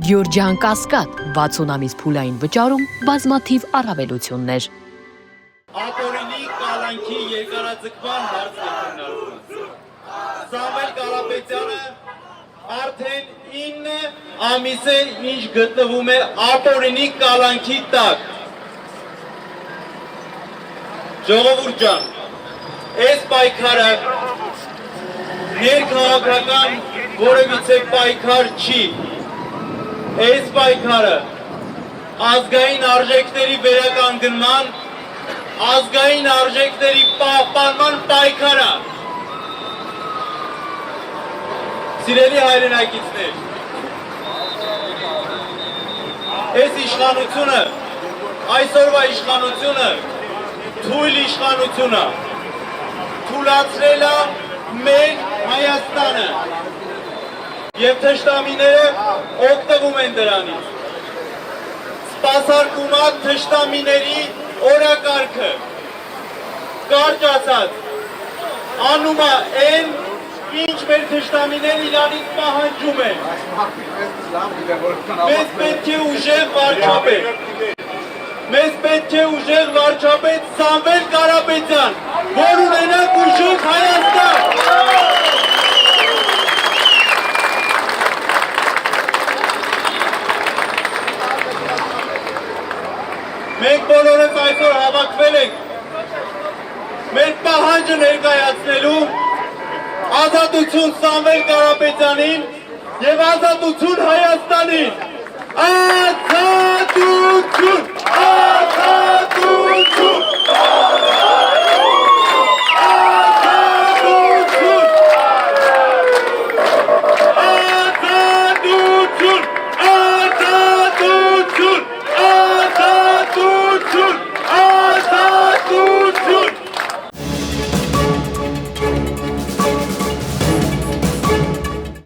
Գյորջյան Կասկադ 60 ամիս փուլային վճարում բազմաթիվ առավելություններ։ Ապօրինի կալանքի երկարաձգման հարց է քննարկվում։ Սամվել Կարապետյանը արդեն 9 ամիս է ինչ գտնվում է ապօրինի կալանքի տակ։ Ժողովուրդ ջան, այս պայքարը ներքաղաքական որևիցե պայքար չի։ Այս պայքարը ազգային արժեքների վերականգնման, ազգային արժեքների պահպանման պայքարը։ Սիրելի հայրենակիցներ, այս իշխանությունը, այսօրվա իշխանությունը թույլ իշխանությունը թույլատրել է մեր Հայաստանը և թշնամիները օգտվում են դրանից։ Սպասարկում է թշնամիների օրակարգը, կարճ ասած, անում է այն, ինչ մեր թշնամիներ իրանից պահանջում են։ Մեզ պետք է ուժեղ վարչապետ, մեզ պետք է ուժեղ վարչապետ Սամվել Կարապետյան, որ ունենանք ուժեղ Հայաստան։ Մենք բոլորս այսօր հավաքվել ենք մեր պահանջը ներկայացնելու ազատություն Սամվել Կարապետյանին և ազատություն Հայաստանին։